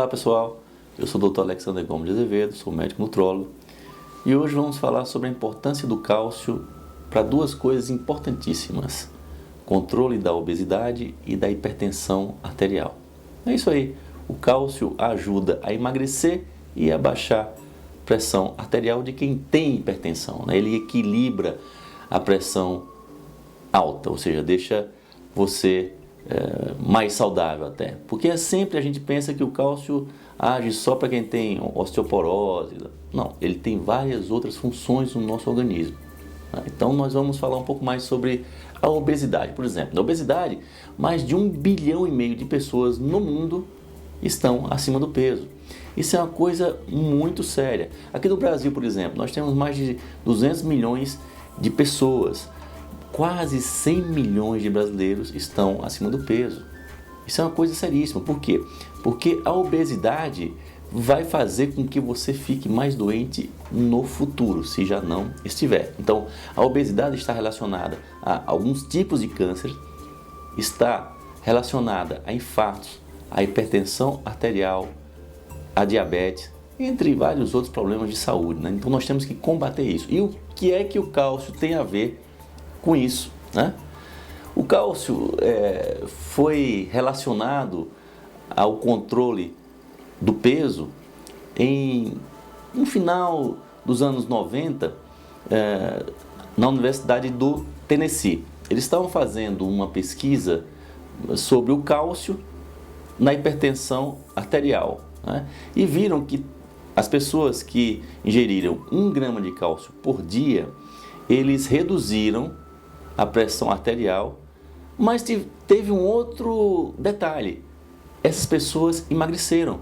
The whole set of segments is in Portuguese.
Olá pessoal, eu sou o Dr. Alexander Gomes de Azevedo, sou médico nutrólogo e hoje vamos falar sobre a importância do cálcio para duas coisas importantíssimas: controle da obesidade e da hipertensão arterial. É isso aí, o cálcio ajuda a emagrecer e a baixar a pressão arterial de quem tem hipertensão, né? Ele equilibra a pressão alta, ou seja, deixa você mais saudável até, porque sempre a gente pensa que o cálcio age só para quem tem osteoporose. Não, ele tem várias outras funções no nosso organismo. Então nós vamos falar um pouco mais sobre a obesidade. Por exemplo, na obesidade, mais de 1,5 bilhão de pessoas no mundo estão acima do peso. Isso é uma coisa muito séria. Aqui no Brasil, por exemplo, nós temos mais de 200 milhões de pessoas. Quase 100 milhões de brasileiros estão acima do peso. Isso é uma coisa seríssima. Por quê? Porque a obesidade vai fazer com que você fique mais doente no futuro, se já não estiver. Então, a obesidade está relacionada a alguns tipos de câncer, está relacionada a infartos, a hipertensão arterial, a diabetes, entre vários outros problemas de saúde, né? Então, nós temos que combater isso. E o que é que o cálcio tem a ver com isso, né? O cálcio foi relacionado ao controle do peso no final dos anos 90, na Universidade do Tennessee. Eles estavam fazendo uma pesquisa sobre o cálcio na hipertensão arterial, né? E viram que as pessoas que ingeriram 1 grama de cálcio por dia, eles reduziram a pressão arterial, mas teve um outro detalhe: essas pessoas emagreceram,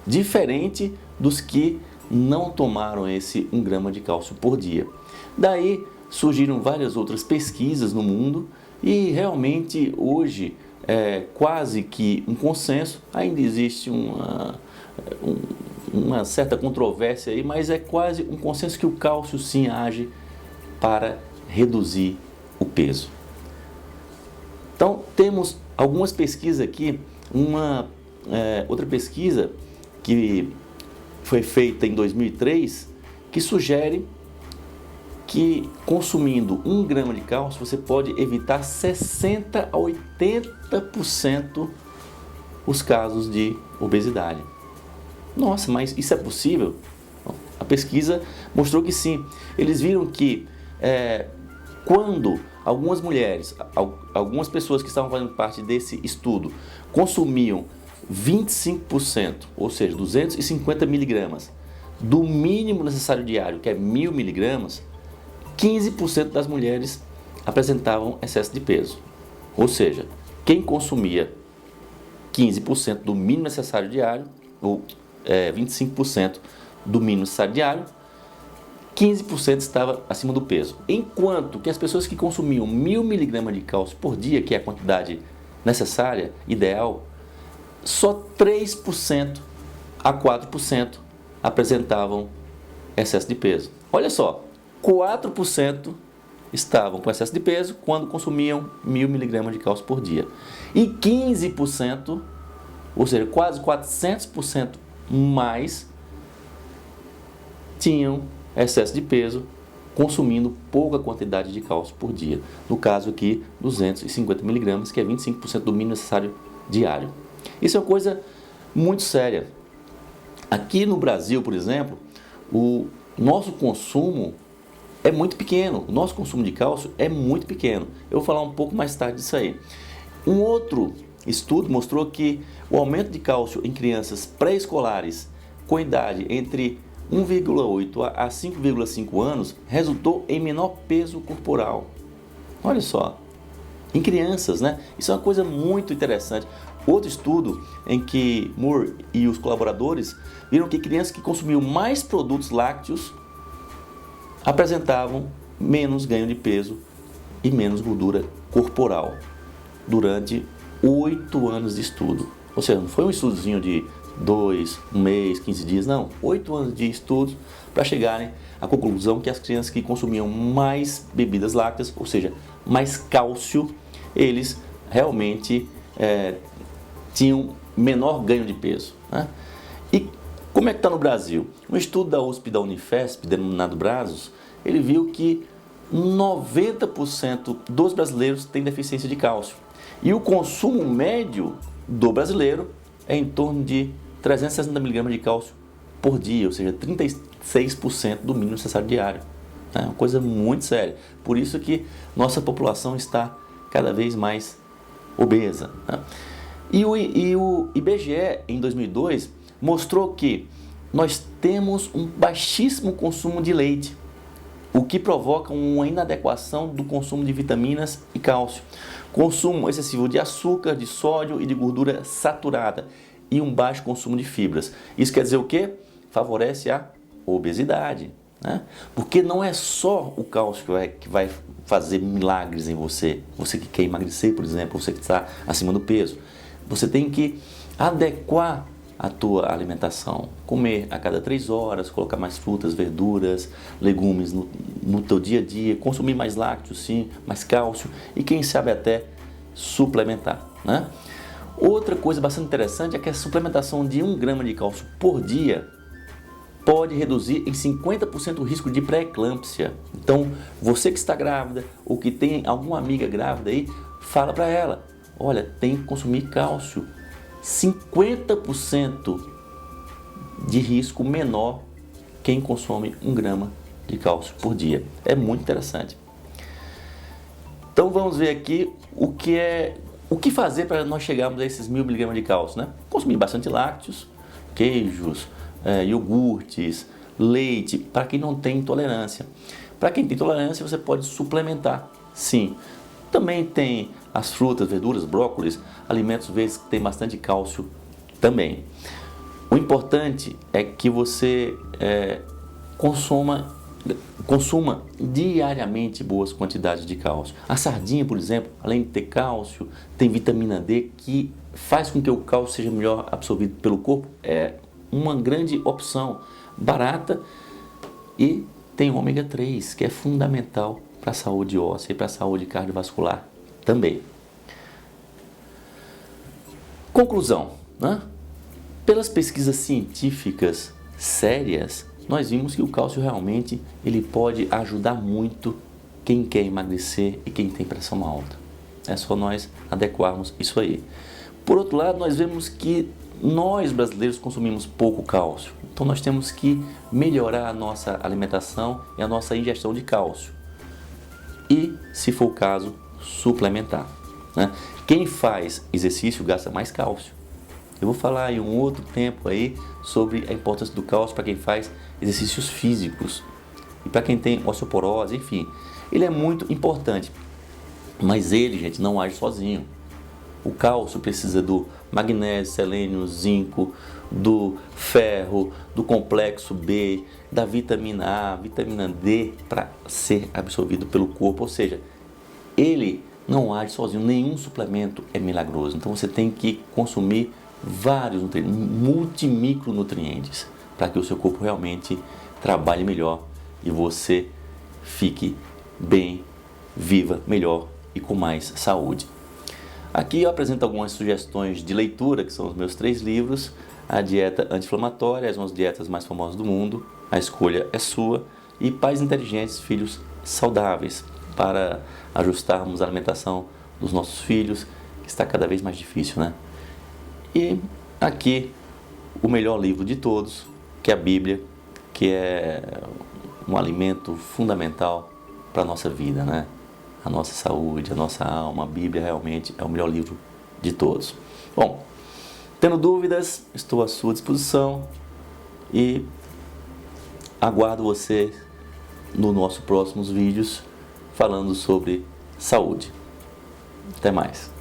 diferente dos que não tomaram esse 1 grama de cálcio por dia. Daí surgiram várias outras pesquisas no mundo e realmente hoje é quase que um consenso. Ainda existe uma certa controvérsia aí, mas é quase um consenso que o cálcio sim age para reduzir o peso. Então temos algumas pesquisas aqui, outra pesquisa que foi feita em 2003, que sugere que consumindo 1 grama de cálcio você pode evitar 60 a 80% os casos de obesidade. Nossa, mas isso é possível? A pesquisa mostrou que sim. Eles viram que quando algumas mulheres, algumas pessoas que estavam fazendo parte desse estudo, consumiam 25%, ou seja, 250 miligramas, do mínimo necessário diário, que é 1.000 miligramas, 15% das mulheres apresentavam excesso de peso. Ou seja, quem consumia 15% do mínimo necessário diário, ou 25% do mínimo necessário diário, 15% estava acima do peso. Enquanto que as pessoas que consumiam 1.000 miligramas de cálcio por dia, que é a quantidade necessária, ideal, só 3% a 4% apresentavam excesso de peso. Olha só, 4% estavam com excesso de peso quando consumiam 1.000 miligramas de cálcio por dia. E 15%, ou seja, quase 400% mais, tinham excesso de peso consumindo pouca quantidade de cálcio por dia. No caso aqui, 250 miligramas, que é 25% do mínimo necessário diário. Isso é uma coisa muito séria. Aqui no Brasil, por exemplo, o nosso consumo é muito pequeno. O nosso consumo de cálcio é muito pequeno. Eu vou falar um pouco mais tarde disso aí. Um outro estudo mostrou que o aumento de cálcio em crianças pré-escolares com idade entre 1,8 a 5,5 anos resultou em menor peso corporal. Olha só, em crianças, né? Isso é uma coisa muito interessante. Outro estudo em que Moore e os colaboradores viram que crianças que consumiam mais produtos lácteos apresentavam menos ganho de peso e menos gordura corporal durante 8 anos de estudo. Ou seja, não foi um estudozinho de 1 mês, 15 dias, não. 8 anos de estudos para chegarem à conclusão que as crianças que consumiam mais bebidas lácteas, ou seja, mais cálcio, eles realmente tinham menor ganho de peso. né? E como é que está no Brasil? Um estudo da USP e da Unifesp, denominado Brazos, ele viu que 90% dos brasileiros têm deficiência de cálcio. E o consumo médio do brasileiro é em torno de 360 mg de cálcio por dia, ou seja, 36% do mínimo necessário diário. É uma coisa muito séria. Por isso que nossa população está cada vez mais obesa, né? E o IBGE, em 2002, mostrou que nós temos um baixíssimo consumo de leite, o que provoca uma inadequação do consumo de vitaminas e cálcio, consumo excessivo de açúcar, de sódio e de gordura saturada e um baixo consumo de fibras. Isso quer dizer o quê? Favorece a obesidade, né? Porque não é só o cálcio que vai fazer milagres em você. Você que quer emagrecer, por exemplo, você que está acima do peso. Você tem que adequar a tua alimentação, comer a cada 3 horas, colocar mais frutas, verduras, legumes no teu dia a dia, consumir mais lácteos, sim, mais cálcio e quem sabe até suplementar, né? Outra coisa bastante interessante é que a suplementação de 1 grama de cálcio por dia pode reduzir em 50% o risco de pré-eclâmpsia. Então, você que está grávida ou que tem alguma amiga grávida aí, fala para ela, olha, tem que consumir cálcio. 50% de risco menor quem consome 1 grama de cálcio por dia. É muito interessante. Então vamos ver aqui o que fazer para nós chegarmos a esses 1000 mg de cálcio, né? Consumir bastante lácteos, queijos, iogurtes, leite, para quem não tem intolerância. Para quem tem intolerância, você pode suplementar, sim. Também tem as frutas, verduras, brócolis, alimentos verdes que tem bastante cálcio também. O importante é que você consuma diariamente boas quantidades de cálcio. A sardinha, por exemplo, além de ter cálcio, tem vitamina D que faz com que o cálcio seja melhor absorvido pelo corpo. É uma grande opção, barata, e tem ômega 3, que é fundamental para a saúde óssea e para a saúde cardiovascular também. Conclusão, né? Pelas pesquisas científicas sérias, nós vimos que o cálcio realmente ele pode ajudar muito quem quer emagrecer e quem tem pressão alta. É só nós adequarmos isso aí. Por outro lado, nós vemos que nós brasileiros consumimos pouco cálcio. Então nós temos que melhorar a nossa alimentação e a nossa ingestão de cálcio. E, se for o caso, suplementar, né? Quem faz exercício gasta mais cálcio. Eu vou falar em um outro tempo aí sobre a importância do cálcio para quem faz exercícios físicos e para quem tem osteoporose, enfim. Ele é muito importante, mas ele, gente, não age sozinho. O cálcio precisa do magnésio, selênio, zinco, do ferro, do complexo B, da vitamina A, vitamina D para ser absorvido pelo corpo. Ou seja, ele não age sozinho, nenhum suplemento é milagroso. Então você tem que consumir vários nutrientes, multimicronutrientes, para que o seu corpo realmente trabalhe melhor e você fique bem, viva melhor e com mais saúde. Aqui eu apresento algumas sugestões de leitura, que são os meus 3 livros: A Dieta Anti-Inflamatória, as 11 dietas mais famosas do mundo, A Escolha é Sua, e Pais Inteligentes, Filhos Saudáveis, para ajustarmos a alimentação dos nossos filhos, que está cada vez mais difícil, né? E aqui o melhor livro de todos, que é a Bíblia, que é um alimento fundamental para a nossa vida, né? A nossa saúde, a nossa alma. A Bíblia realmente é o melhor livro de todos. Bom, tendo dúvidas, estou à sua disposição e aguardo você nos nossos próximos vídeos falando sobre saúde. Até mais.